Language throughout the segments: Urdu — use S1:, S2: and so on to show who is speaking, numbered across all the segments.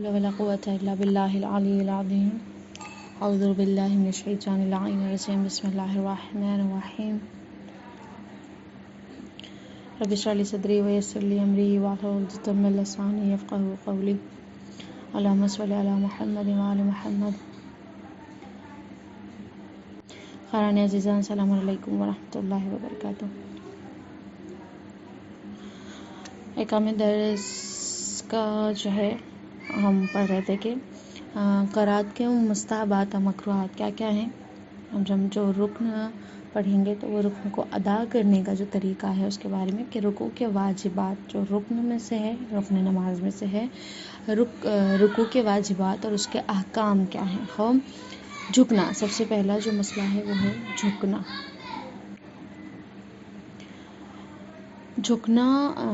S1: حول ولا قوة إلا بالله العلي العظيم. أعوذ بالله من الشيطان اللعين الرجيم. بسم الله الرحمن الرحيم. رب اشرح لي صدري ويسر لي أمري واحلل عقدة من لساني يفقهوا قولي. اللهم صل على محمد وعلى محمد. خیران عزیزان، السلام علیکم ورحمۃ اللہ وبرکاتہ. اقامہ درس کا جو ہے ہم پڑھ رہے تھے کہ قرات کے مستحبات و مکروہات کیا کیا ہیں. ہم جو رکن پڑھیں گے تو وہ رکن کو ادا کرنے کا جو طریقہ ہے اس کے بارے میں، کہ رکوع کے واجبات جو رکن میں سے ہے، رکن نماز میں سے ہے، رکوع کے واجبات اور اس کے احکام کیا ہیں. جھکنا، سب سے پہلا جو مسئلہ ہے وہ ہے جھکنا. جھکنا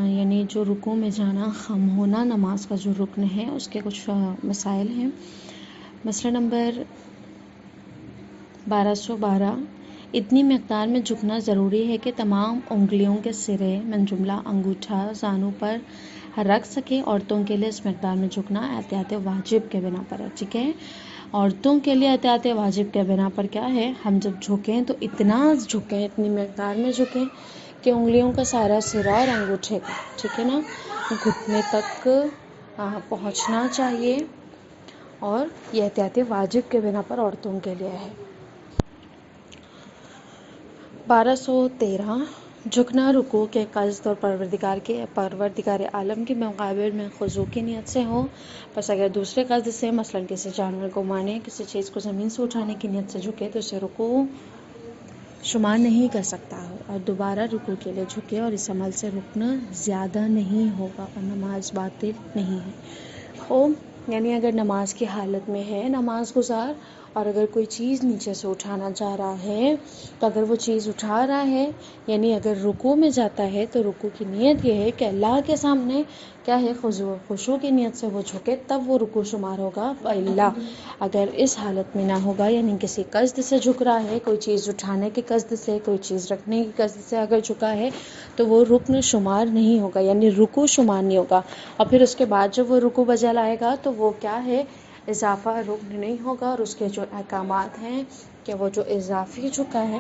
S1: یعنی جو رکوع میں جانا، خم ہونا نماز کا جو رکن ہے اس کے کچھ مسائل ہیں. مسئلہ نمبر 1212، اتنی مقدار میں جھکنا ضروری ہے کہ تمام انگلیوں کے سرے من جملہ انگوٹھا زانوں پر رکھ سکے. عورتوں کے لیے اس مقدار میں جھکنا احتیاط واجب کے بنا پر ہے. ٹھیک ہے، عورتوں کے لیے احتیاط واجب کے بنا پر کیا ہے، ہم جب جھکیں تو اتنا جھکیں، اتنی مقدار میں جھکیں کہ انگلیوں کا سارا سرا اور انگوٹھے کا، ٹھیک ہے نا، گھٹنے تک پہنچنا چاہیے. اور یہ احتیاط واجب کے بنا پر عورتوں کے لیے ہے. 1213، جھکنا رکوع کے قصد اور پروردگار عالم کے مقابل میں خضوع کی نیت سے ہو. بس اگر دوسرے قصد سے، مثلا کسی جانور کو مارنے، کسی چیز کو زمین سے اٹھانے کی نیت سے جھکے تو اسے رکوع شمار نہیں کر سکتا ہو اور دوبارہ رکوع کے لیے جھکے اور اس عمل سے رکن زیادہ نہیں ہوگا اور نماز باطل نہیں ہے. یعنی اگر نماز کی حالت میں ہے نماز گزار اور اگر کوئی چیز نیچے سے اٹھانا چاہ رہا ہے تو اگر وہ چیز اٹھا رہا ہے، یعنی اگر رکوع میں جاتا ہے تو رکوع کی نیت یہ ہے کہ اللہ کے سامنے کیا ہے، خشوع کی نیت سے وہ جھکے، تب وہ رکوع شمار ہوگا. اللہ اگر اس حالت میں نہ ہوگا، یعنی کسی قصد سے جھک رہا ہے، کوئی چیز اٹھانے کی قصد سے، کوئی چیز رکھنے کی قصد سے اگر جھکا ہے تو وہ رکن شمار نہیں ہوگا، یعنی رکوع شمار نہیں ہوگا. اور پھر اس کے بعد جب وہ رکوع بجا لائے گا تو وہ کیا ہے، اضافہ رکن نہیں ہوگا. اور اس کے جو احکامات ہیں کہ وہ جو اضافی جھکا ہے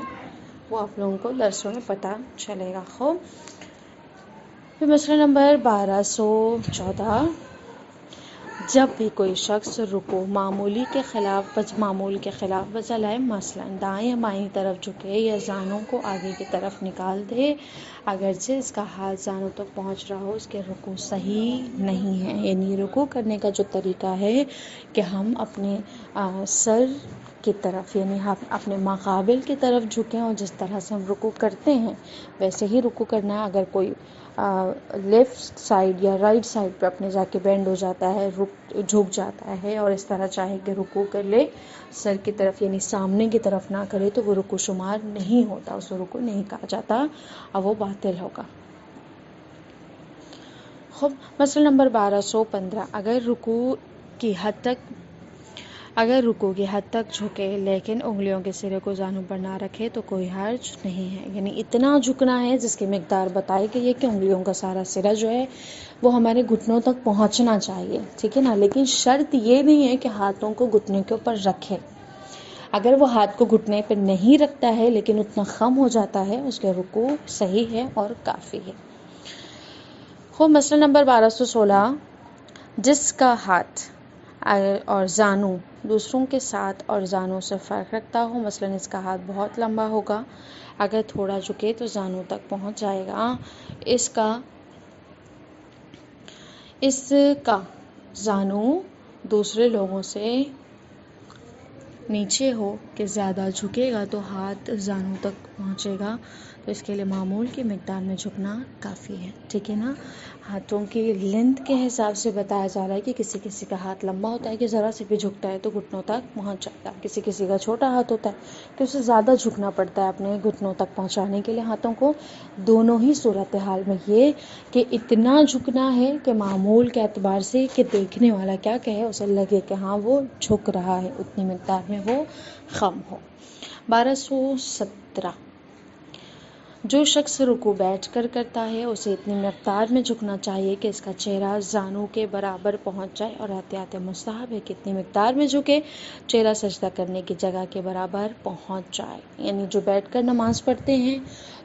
S1: وہ آپ لوگوں کو درسوں میں پتہ چلے گا. پھر مسئلہ نمبر 1214، جب بھی کوئی شخص رکوع معمول کے خلاف بجا لائے، مثلا دائیں یا بائیں طرف جھکے یا زانوں کو آگے کی طرف نکال دے، اگرچہ اس کا ہاتھ زانوں تک پہنچ رہا ہو، اس کے رکوع صحیح نہیں ہے. یعنی رکوع کرنے کا جو طریقہ ہے کہ ہم اپنے سر کی طرف، یعنی ہم اپنے مقابل کی طرف جھکیں اور جس طرح سے ہم رکوع کرتے ہیں ویسے ہی رکوع کرنا ہے. اگر کوئی لیفٹ سائڈ یا رائٹ سائڈ پہ اپنے جا کے بینڈ ہو جاتا ہے، جھک جاتا ہے اور اس طرح چاہے کہ رکوع کر لے سر کی طرف، یعنی سامنے کی طرف نہ کرے تو وہ رکوع شمار نہیں ہوتا، اس کو رکوع نہیں کہا جاتا اور وہ باطل ہوگا. مسئلہ نمبر 1215، اگر رکوع کی حد تک جھکے لیکن انگلیوں کے سرے کو زانوں پر نہ رکھے تو کوئی حرج نہیں ہے. یعنی اتنا جھکنا ہے جس کی مقدار بتائی گئی ہے کہ انگلیوں کا سارا سرا جو ہے وہ ہمارے گھٹنوں تک پہنچنا چاہیے، ٹھیک ہے نا. لیکن شرط یہ نہیں ہے کہ ہاتھوں کو گھٹنے کے اوپر رکھے. اگر وہ ہاتھ کو گھٹنے پہ نہیں رکھتا ہے لیکن اتنا خم ہو جاتا ہے، اس کے رکوع صحیح ہے اور کافی ہے. مسئلہ نمبر 1216، جس کا ہاتھ اور زانوں دوسروں کے ساتھ اور زانوں سے فرق رکھتا ہو، مثلا اس کا ہاتھ بہت لمبا ہوگا، اگر تھوڑا جھکے تو زانوں تک پہنچ جائے گا. اس کا زانوں دوسرے لوگوں سے نیچے ہو کہ زیادہ جھکے گا تو ہاتھ زانوں تک پہنچے گا، تو اس کے لیے معمول کی مقدار میں جھکنا کافی ہے. ٹھیک ہے نا. ہاتھوں کی لینتھ کے حساب سے بتایا جا رہا ہے کہ کسی کا ہاتھ لمبا ہوتا ہے کہ ذرا سے بھی جھکتا ہے تو گھٹنوں تک پہنچ جاتا ہے، کسی کا چھوٹا ہاتھ ہوتا ہے کہ اسے زیادہ جھکنا پڑتا ہے اپنے گھٹنوں تک پہنچانے کے لیے ہاتھوں کو. دونوں ہی صورتحال میں یہ کہ اتنا جھکنا ہے کہ معمول کے اعتبار سے کہ دیکھنے والا کیا کہے، اسے لگے کہ ہاں وہ جھک رہا ہے، اتنی مقدار میں وہ خم ہو. 1217، جو شخص رکوع بیٹھ کر کرتا ہے اسے اتنی مقدار میں جھکنا چاہیے کہ اس کا چہرہ زانوں کے برابر پہنچ جائے، اور احتیاط مستحب ہے کہ اتنی مقدار میں جھکے چہرہ سجدہ کرنے کی جگہ کے برابر پہنچ جائے۔ یعنی جو بیٹھ کر نماز پڑھتے ہیں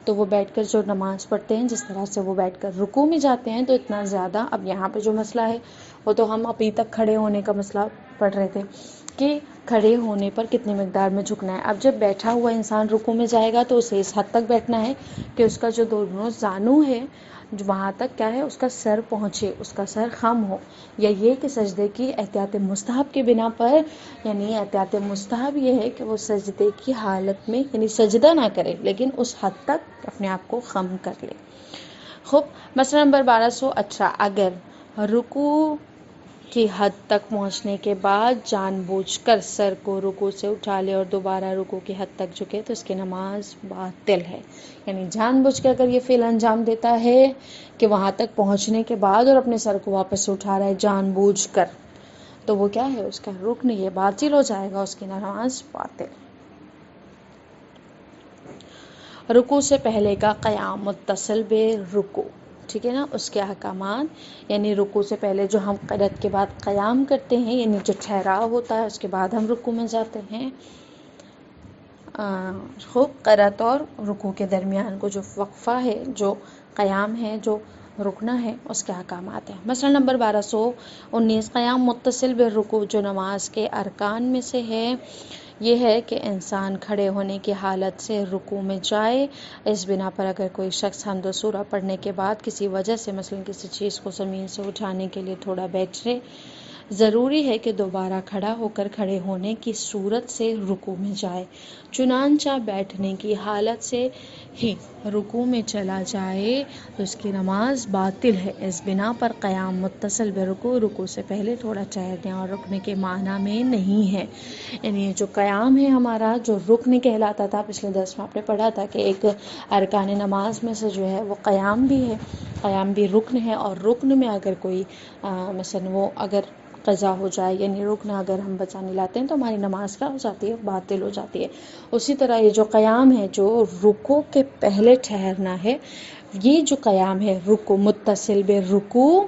S1: تو وہ بیٹھ کر جو نماز پڑھتے ہیں، جس طرح سے وہ بیٹھ کر رکوع میں جاتے ہیں تو اتنا زیادہ، اب یہاں پہ جو مسئلہ ہے وہ تو ہم ابھی تک کھڑے ہونے کا مسئلہ پڑھ رہے تھے کہ کھڑے ہونے پر کتنی مقدار میں جھکنا ہے۔ اب جب بیٹھا ہوا انسان رکوع میں جائے گا تو اسے اس حد تک بیٹھنا ہے کہ اس کا جو دونوں زانو ہے جو وہاں تک کیا ہے اس کا سر پہنچے، اس کا سر خم ہو، یا یہ کہ سجدے کی احتیاط مستحب کے بنا پر، یعنی احتیاط مستحب یہ ہے کہ وہ سجدے کی حالت میں یعنی سجدہ نہ کرے لیکن اس حد تک اپنے آپ کو خم کر لے۔ خوب، مسئلہ نمبر 1218، اگر رکوع کی حد تک پہنچنے کے بعد جان بوجھ کر سر کو رکوع سے اٹھا لے اور دوبارہ رکوع کی حد تک جھکے تو اس کی نماز باطل ہے۔ یعنی جان بوجھ کے اگر یہ فعل انجام دیتا ہے کہ وہاں تک پہنچنے کے بعد اور اپنے سر کو واپس اٹھا رہا ہے جان بوجھ کر، تو وہ کیا ہے، اس کا رکن یہ باطل ہو جائے گا، اس کی نماز باطل۔ رکوع سے پہلے کا قیام متصل بے رکوع، ٹھیک ہے نا، اس کے احکامات، یعنی رکوع سے پہلے جو ہم قرأت کے بعد قیام کرتے ہیں، یعنی جو ٹھہراؤ ہوتا ہے اس کے بعد ہم رکوع میں جاتے ہیں، خوب قرأت اور رکوع کے درمیان کو جو وقفہ ہے، جو قیام ہے، جو رکنا ہے، اس کے احکامات ہیں۔ مسئلہ نمبر 1219، قیام متصل بالرکوع جو نماز کے ارکان میں سے ہے، یہ ہے کہ انسان کھڑے ہونے کی حالت سے رکوع میں جائے۔ اس بنا پر اگر کوئی شخص حمد و سورہ پڑھنے کے بعد کسی وجہ سے مثلا کسی چیز کو زمین سے اٹھانے کے لیے تھوڑا بیٹھے، ضروری ہے کہ دوبارہ کھڑا ہو کر کھڑے ہونے کی صورت سے رکوع میں جائے، چنانچہ بیٹھنے کی حالت سے ہی رکوع میں چلا جائے تو اس کی نماز باطل ہے۔ اس بنا پر قیام متصل برکوع رکوع سے پہلے تھوڑا ٹھہرنے اور رکنے کے معنی میں نہیں ہے۔ یعنی جو قیام ہے ہمارا جو رکن کہلاتا تھا، پچھلے درس میں آپ نے پڑھا تھا کہ ایک ارکان نماز میں سے جو ہے وہ قیام بھی ہے، قیام بھی رکن ہے، اور رکن میں اگر کوئی مثلا وہ اگر قضا ہو جائے، یعنی رکن اگر ہم بچا نہیں لاتے ہیں تو ہماری نماز کیا ہو جاتی ہے، باطل ہو جاتی ہے۔ اسی طرح یہ جو قیام ہے جو رکوع کے پہلے ٹھہرنا ہے، یہ جو قیام ہے رکوع متصل بالرکوع،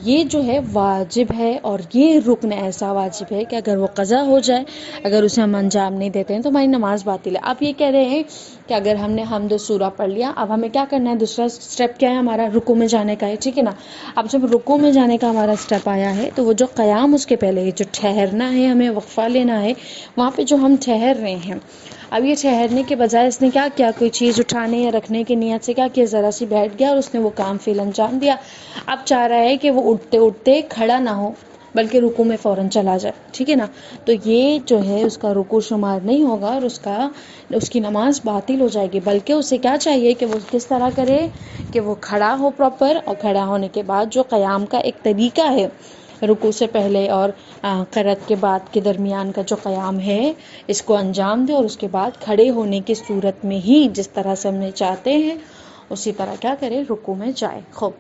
S1: یہ جو ہے واجب ہے، اور یہ رکن ایسا واجب ہے کہ اگر وہ قضا ہو جائے، اگر اسے ہم انجام نہیں دیتے ہیں تو ہماری نماز باطل ہے۔ آپ یہ کہہ رہے ہیں کہ اگر ہم نے حمد و سورہ پڑھ لیا، اب ہمیں کیا کرنا ہے، دوسرا سٹیپ کیا ہے ہمارا، رکوع میں جانے کا ہے، ٹھیک ہے نا۔ اب جب رکوع میں جانے کا ہمارا سٹیپ آیا ہے تو وہ جو قیام اس کے پہلے ہے، جو ٹھہرنا ہے، ہمیں وقفہ لینا ہے، وہاں پہ جو ہم ٹھہر رہے ہیں، اب یہ ٹھہرنے کے بجائے اس نے کیا کیا، کوئی چیز اٹھانے یا رکھنے کی نیت سے کیا کیا، ذرا سی بیٹھ گیا اور اس نے وہ کام فعل انجام دیا۔ اب چاہ رہا ہے کہ وہ اٹھتے اٹھتے کھڑا نہ ہو بلکہ رکوع میں فوراً چلا جائے، ٹھیک ہے نا، تو یہ جو ہے اس کا رکوع شمار نہیں ہوگا اور اس کی نماز باطل ہو جائے گی، بلکہ اسے کیا چاہیے کہ وہ کس طرح کرے کہ وہ کھڑا ہو پراپر، اور کھڑا ہونے کے بعد جو قیام کا ایک طریقہ ہے، رکوع سے پہلے اور قرأت کے بعد کے درمیان کا جو قیام ہے، اس کو انجام دے، اور اس کے بعد کھڑے ہونے کی صورت میں ہی جس طرح سے ہم چاہتے ہیں اسی طرح کیا کرے، رکوع میں جائے۔ خوب،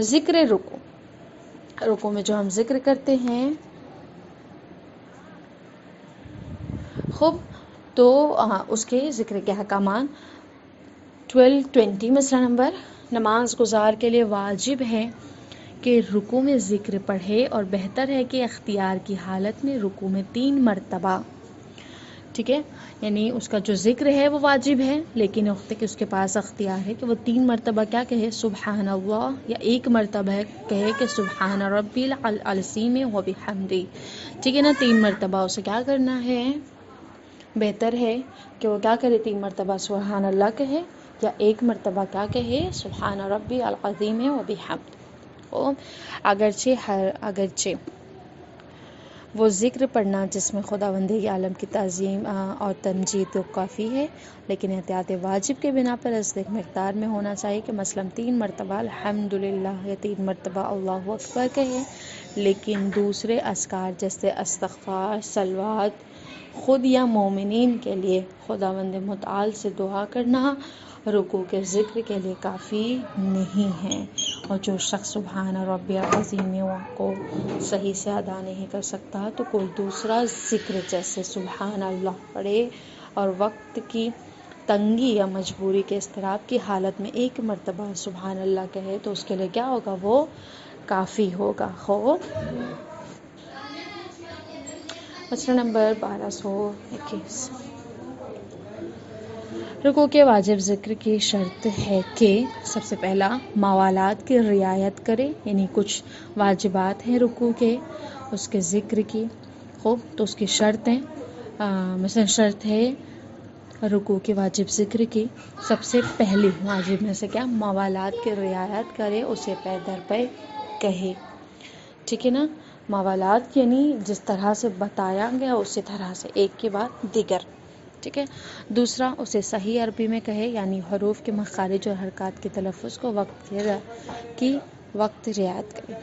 S1: ذکر رکوع، رکوع میں جو ہم ذکر کرتے ہیں، خوب، تو اس کے ذکر کے احکامات 1220، مسئلہ نمبر، نماز گزار کے لیے واجب ہے کہ رکوع میں ذکر پڑھے، اور بہتر ہے کہ اختیار کی حالت میں رکوع میں 3 مرتبہ، ٹھیک ہے، یعنی اس کا جو ذکر ہے وہ واجب ہے، لیکن وقت کہ اس کے پاس اختیار ہے کہ وہ 3 مرتبہ کیا کہے، سبحان اللہ، یا 1 مرتبہ کہے کہ سبحان ربی العظیم و بحمدہ، ٹھیک ہے نا، 3 مرتبہ اسے کیا کرنا ہے، بہتر ہے کہ وہ کیا کرے، 3 مرتبہ سبحان اللہ کہے، یا 1 مرتبہ کیا کہے، سبحان ربی العظیم و بحمدہ۔ اگرچہ وہ ذکر پڑھنا جس میں خداوند عالم کی تعظیم اور تمجید تو کافی ہے، لیکن احتیاط واجب کے بنا پر اس مقدار میں ہونا چاہیے کہ مثلاً 3 مرتبہ الحمدللہ یا 3 مرتبہ اللہ اکبر کہے، لیکن دوسرے اذکار جیسے استغفار، صلوات، خود یا مومنین کے لیے خداوند متعال سے دعا کرنا رکوع کے ذکر کے لیے کافی نہیں ہے، اور جو شخص سبحان ربی العظیم کو صحیح سے ادا نہیں کر سکتا تو کوئی دوسرا ذکر جیسے سبحان اللہ پڑھے، اور وقت کی تنگی یا مجبوری کے اضطراب کی حالت میں ایک مرتبہ سبحان اللہ کہے تو اس کے لیے کیا ہوگا؟ وہ کافی ہوگا. خوب مسئلہ نمبر 1221. رکوع کے واجب ذکر کی شرط ہے کہ سب سے پہلا موالات کی رعایت کرے، یعنی کچھ واجبات ہیں رکوع کے، اس کے ذکر کی. خوب تو اس کی شرطیں مثلا شرط ہے رکوع کے واجب ذکر کی، سب سے پہلی واجب میں سے کیا؟ موالات کی رعایت کرے، اسے پے در پے کہے. ٹھیک ہے نا؟ موالات یعنی جس طرح سے بتایا گیا اسی طرح سے ایک کے بعد دیگر. ٹھیک ہے. دوسرا اسے صحیح عربی میں کہے، یعنی حروف کے مخارج اور حرکات کے تلفظ کو وقت رعایت کرے.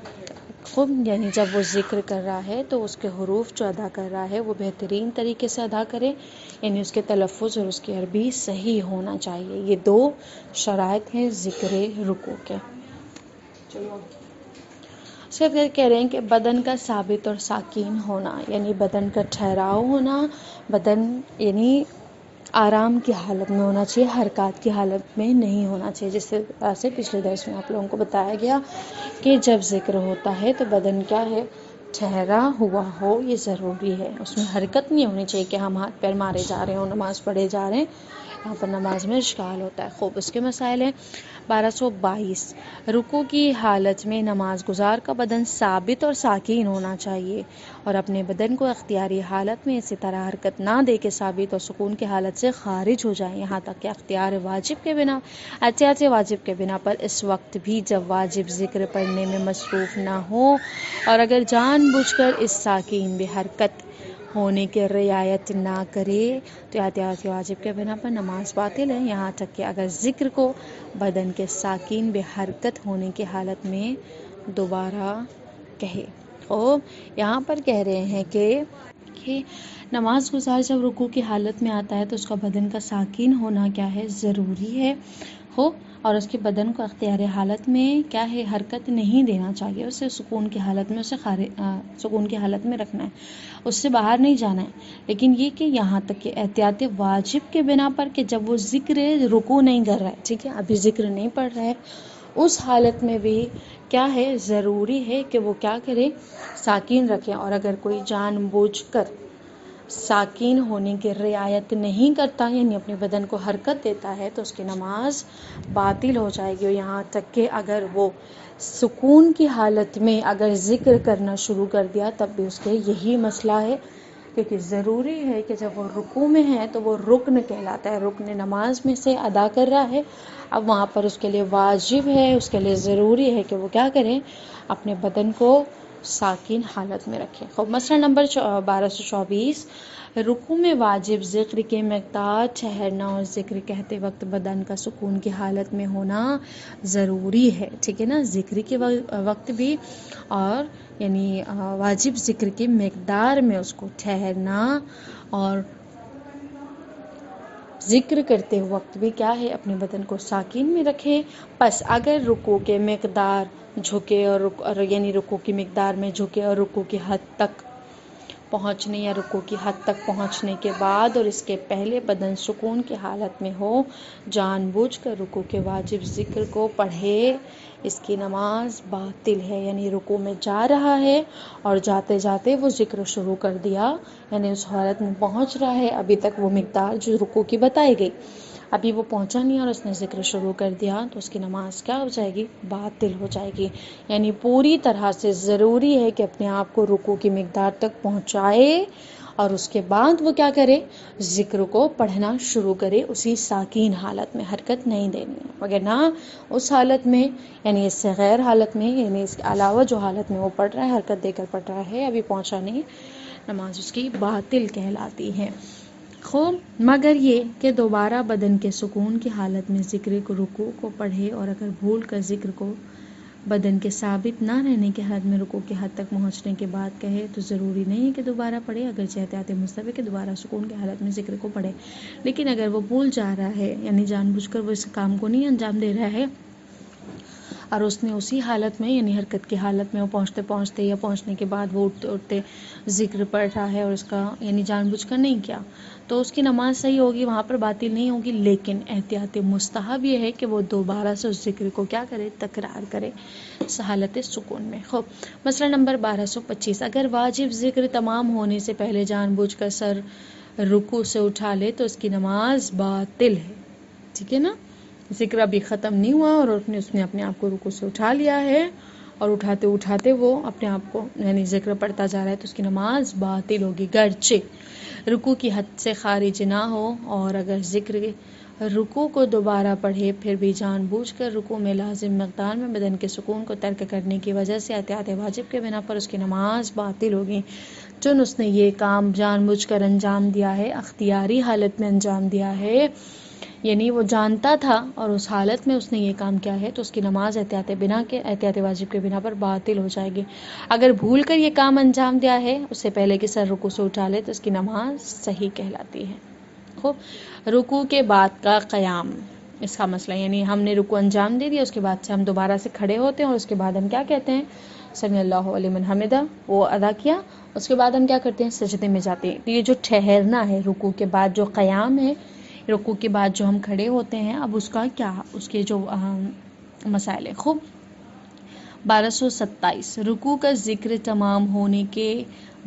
S1: خوب یعنی جب وہ ذکر کر رہا ہے تو اس کے حروف جو ادا کر رہا ہے وہ بہترین طریقے سے ادا کرے، یعنی اس کے تلفظ اور اس کی عربی صحیح ہونا چاہیے. یہ 2 شرائط ہیں ذکر رکوع کے. اس کے بعد کہہ رہے ہیں کہ بدن کا ثابت اور ساکین ہونا، یعنی بدن کا ٹھہراؤ ہونا، بدن یعنی آرام کی حالت میں ہونا چاہیے، حرکات کی حالت میں نہیں ہونا چاہیے. جس طرح سے پچھلے درس میں آپ لوگوں کو بتایا گیا کہ جب ذکر ہوتا ہے تو بدن کیا ہے؟ ٹھہرا ہوا ہو، یہ ضروری ہے. اس میں حرکت نہیں ہونی چاہیے کہ ہم ہاتھ پیر مارے جا رہے ہوں، نماز پڑھے جا رہے ہیں، یہاں پر نماز میں اشکال ہوتا ہے. خوب اس کے مسائل ہیں. 1222. رکوع کی حالت میں نماز گزار کا بدن ثابت اور ساکین ہونا چاہیے اور اپنے بدن کو اختیاری حالت میں اسی طرح حرکت نہ دے کہ ثابت اور سکون کی حالت سے خارج ہو جائیں، یہاں تک کہ اختیار واجب کے بنا احتیاط واجب کے بنا پر اس وقت بھی جب واجب ذکر پڑھنے میں مصروف نہ ہو، اور اگر جان بوجھ کر اس ساکین بے حرکت ہونے کی رعایت نہ کرے تو احتیاط واجب کے بنا پر نماز باطل ہے، یہاں تک کہ اگر ذکر کو بدن کے ساکین بے حرکت ہونے کی حالت میں دوبارہ کہے. اور یہاں پر کہہ رہے ہیں کہ نماز گزار جب رکوع کی حالت میں آتا ہے تو اس کا بدن کا ساکین ہونا کیا ہے؟ ضروری ہے. ہو اور اس کے بدن کو اختیار حالت میں کیا ہے؟ حرکت نہیں دینا چاہیے، اسے سکون کی حالت میں سکون کی حالت میں رکھنا ہے، اس سے باہر نہیں جانا ہے. لیکن یہ کہ یہاں تک کہ احتیاط واجب کے بنا پر کہ جب وہ ذکر رکوع نہیں کر رہا ہے، ٹھیک ہے، ابھی ذکر نہیں پڑھ رہا ہے، اس حالت میں بھی کیا ہے؟ ضروری ہے کہ وہ کیا کرے؟ ساکین رکھے. اور اگر کوئی جان بوجھ کر ساکین ہونے کی رعایت نہیں کرتا، یعنی اپنے بدن کو حرکت دیتا ہے، تو اس کی نماز باطل ہو جائے گی. اور یہاں تک کہ اگر وہ سکون کی حالت میں اگر ذکر کرنا شروع کر دیا تب بھی اس کے یہی مسئلہ ہے، کیونکہ ضروری ہے کہ جب وہ رکوع میں ہے تو وہ رکن کہلاتا ہے، رکن نماز میں سے ادا کر رہا ہے. اب وہاں پر اس کے لیے واجب ہے، اس کے لیے ضروری ہے کہ وہ کیا کریں؟ اپنے بدن کو ساکین حالت میں رکھیں. خوب مسئلہ نمبر 1224. رکوع میں واجب ذکر کے مقدار ٹھہرنا اور ذکر کہتے وقت بدن کا سکون کی حالت میں ہونا ضروری ہے. ٹھیک ہے نا؟ ذکر کے وقت بھی اور یعنی واجب ذکر کی مقدار میں اس کو ٹھہرنا اور ذکر کرتے وقت بھی کیا ہے؟ اپنے بدن کو ساکین میں رکھے. پس اگر رکوع کے مقدار جھکے اور یعنی رکوع کی مقدار میں جھکے اور رکوع کی حد تک پہنچنے یا رکوع کی حد تک پہنچنے کے بعد اور اس کے پہلے بدن سکون کی حالت میں ہو، جان بوجھ کر رکوع کے واجب ذکر کو پڑھے، اس کی نماز باطل ہے. یعنی رکوع میں جا رہا ہے اور جاتے جاتے وہ ذکر شروع کر دیا، یعنی اس حالت میں پہنچ رہا ہے، ابھی تک وہ مقدار جو رکوع کی بتائی گئی ابھی وہ پہنچا نہیں اور اس نے ذکر شروع کر دیا، تو اس کی نماز کیا ہو جائے گی؟ باطل ہو جائے گی. یعنی پوری طرح سے ضروری ہے کہ اپنے آپ کو رکوع کی مقدار تک پہنچائے اور اس کے بعد وہ کیا کرے؟ ذکر کو پڑھنا شروع کرے، اسی ساکین حالت میں، حرکت نہیں دینی ہے. وگرنہ اس حالت میں یعنی اس سے غیر حالت میں، یعنی اس کے علاوہ جو حالت میں وہ پڑھ رہا ہے، حرکت دے کر پڑھ رہا ہے، ابھی پہنچا نہیں، نماز اس کی باطل کہلاتی ہے. خوب مگر یہ کہ دوبارہ بدن کے سکون کی حالت میں ذکر کو رکوع کو پڑھے اور اگر بھول کر ذکر کو بدن کے ثابت نہ رہنے کے حد میں رکوع کی حد تک پہنچنے کے بعد کہے تو ضروری نہیں ہے کہ دوبارہ پڑھے، اگرچہ احتیاط مستحب ہے کہ دوبارہ سکون کی حالت میں ذکر کو پڑھے. لیکن اگر وہ بھول جا رہا ہے، یعنی جان بوجھ کر وہ اس کام کو نہیں انجام دے رہا ہے، اور اس نے اسی حالت میں یعنی حرکت کی حالت میں وہ پہنچتے پہنچتے یا پہنچنے کے بعد وہ اٹھتے اٹھتے ذکر پڑھ رہا ہے اور اس کا یعنی جان بوجھ کر نہیں کیا، تو اس کی نماز صحیح ہوگی، وہاں پر باطل نہیں ہوگی، لیکن احتیاط مستحب یہ ہے کہ وہ دوبارہ سے اس ذکر کو کیا کرے، تکرار کرے حالت سکون میں۔ خوب، مسئلہ نمبر 1225، اگر واجب ذکر تمام ہونے سے پہلے جان بوجھ کر سر رکوع سے اٹھا لے تو اس کی نماز باطل ہے، ٹھیک ہے نا، ذکر ابھی ختم نہیں ہوا اور اس نے اپنے آپ کو رکوع سے اٹھا لیا ہے اور اٹھاتے اٹھاتے وہ اپنے آپ کو یعنی ذکر پڑھتا جا رہا ہے تو اس کی نماز باطل ہوگی، گرچہ رکوع کی حد سے خارج نہ ہو، اور اگر ذکر رکوع کو دوبارہ پڑھے پھر بھی جان بوجھ کر رکوع میں لازم مقدار میں بدن کے سکون کو ترک کرنے کی وجہ سے احتیاط واجب کے بنا پر اس کی نماز باطل ہوگی، چون اس نے یہ کام جان بوجھ کر انجام دیا ہے، اختیاری حالت میں انجام دیا ہے، یعنی وہ جانتا تھا اور اس حالت میں اس نے یہ کام کیا ہے، تو اس کی نماز احتیاط واجب کے بنا پر باطل ہو جائے گی۔ اگر بھول کر یہ کام انجام دیا ہے اس سے پہلے کہ سر رکوع سے اٹھا لے تو اس کی نماز صحیح کہلاتی ہے۔ خوب، رکوع کے بعد کا قیام، اس کا مسئلہ یعنی ہم نے رکوع انجام دے دیا، اس کے بعد سے ہم دوبارہ سے کھڑے ہوتے ہیں اور اس کے بعد ہم کیا کہتے ہیں، سمی اللہ لمن حمدہ، وہ ادا کیا، اس کے بعد ہم کیا کرتے ہیں، سجدے میں جاتے ہیں۔ یہ جو ٹھہرنا ہے رکوع کے بعد، جو قیام ہے رکوع کے بعد جو ہم کھڑے ہوتے ہیں، اب اس کا کیا، اس کے جو مسائل ہیں۔ خوب، 1227، رکوع کا ذکر تمام ہونے کے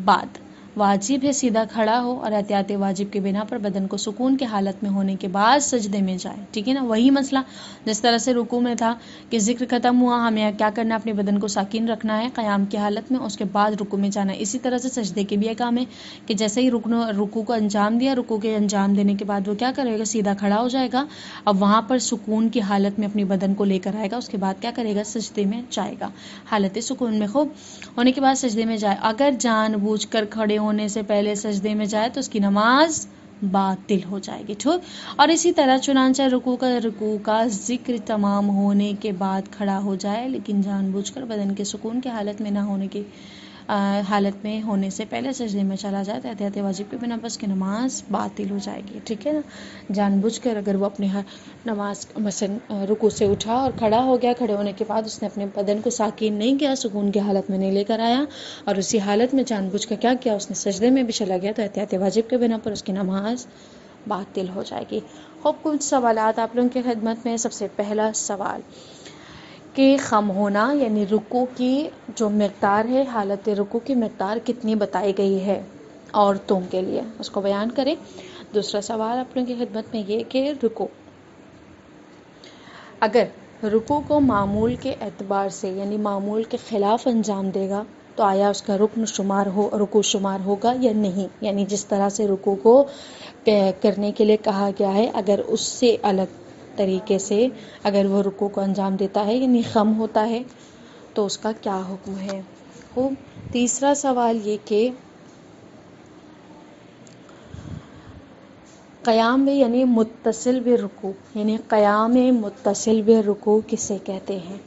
S1: بعد واجب ہے سیدھا کھڑا ہو اور احتیاط واجب کے بنا پر بدن کو سکون کے حالت میں ہونے کے بعد سجدے میں جائے، ٹھیک ہے نا، وہی مسئلہ جس طرح سے رکوع میں تھا کہ ذکر ختم ہوا، ہمیں کیا کرنا، اپنے بدن کو ساکن رکھنا ہے قیام کی حالت میں، اس کے بعد رکوع میں جانا ہے۔ اسی طرح سے سجدے کے بھی کام ہے کہ جیسے ہی رکوع کو انجام دیا، رکوع کے انجام دینے کے بعد وہ کیا کرے گا، سیدھا کھڑا ہو جائے گا، اب وہاں پر سکون کی حالت میں اپنے بدن کو لے کر آئے گا، اس کے بعد کیا کرے گا، سجدے میں جائے گا حالت سکون میں۔ خوب، ہونے کے بعد سجدے میں جائے، اگر جان بوجھ کر کھڑے ہونے سے پہلے سجدے میں جائے تو اس کی نماز باطل ہو جائے گی، ٹھیک، اور اسی طرح چنانچہ رکوع کا ذکر تمام ہونے کے بعد کھڑا ہو جائے لیکن جان بوجھ کر بدن کے سکون کی حالت میں نہ ہونے کی حالت میں ہونے سے پہلے سجدے میں چلا جائے تو احتیاط واجب کے بنا پر اس کی نماز باطل ہو جائے گی، ٹھیک ہے نا، جان بوجھ کر اگر وہ اپنے نماز مثلا رکوع سے اٹھا اور کھڑا ہو گیا، کھڑے ہونے کے بعد اس نے اپنے بدن کو ساکن نہیں کیا، سکون کی حالت میں نہیں لے کر آیا اور اسی حالت میں جان بوجھ کر کیا کیا، اس نے سجدے میں بھی چلا گیا تو احتیاط واجب کے بنا پر اس کی نماز باطل ہو جائے گی۔ خوب، کچھ سوالات آپ لوگوں کی خدمت میں۔ سب سے پہلا سوال کہ خم ہونا یعنی رکوع کی جو مقدار ہے، حالت رکوع کی مقدار کتنی بتائی گئی ہے عورتوں کے لیے، اس کو بیان کریں۔ دوسرا سوال آپ لوگوں کی خدمت میں یہ کہ رکوع، اگر رکوع کو معمول کے اعتبار سے یعنی معمول کے خلاف انجام دے گا تو آیا اس کا رکوع شمار ہوگا یا نہیں، یعنی جس طرح سے رکوع کو کرنے کے لیے کہا گیا ہے اگر اس سے الگ طریقے سے اگر وہ رکوع کو انجام دیتا ہے یعنی خم ہوتا ہے تو اس کا کیا حکم ہے۔ خوب، تیسرا سوال یہ کہ قیام بھی یعنی متصل بالرکوع، یعنی قیام متصل بالرکوع کسے کہتے ہیں۔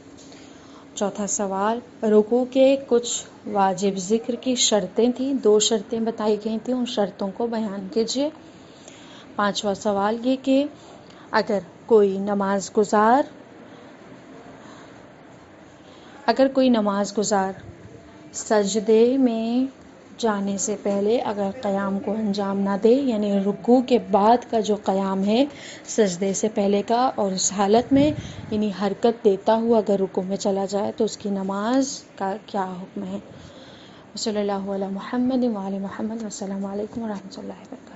S1: چوتھا سوال، رکوع کے کچھ واجب ذکر کی شرطیں تھیں، 2 شرطیں بتائی گئی تھیں، ان شرطوں کو بیان کیجیے۔ پانچواں سوال یہ کہ اگر کوئی نماز گزار سجدے میں جانے سے پہلے اگر قیام کو انجام نہ دے، یعنی رکوع کے بعد کا جو قیام ہے سجدے سے پہلے کا، اور اس حالت میں یعنی حرکت دیتا ہوا اگر رکوع میں چلا جائے تو اس کی نماز کا کیا حکم ہے۔ صلی اللہ علیہ محمد وعلی محمد، والسلام علیکم ورحمۃ اللہ وبرکاتہ۔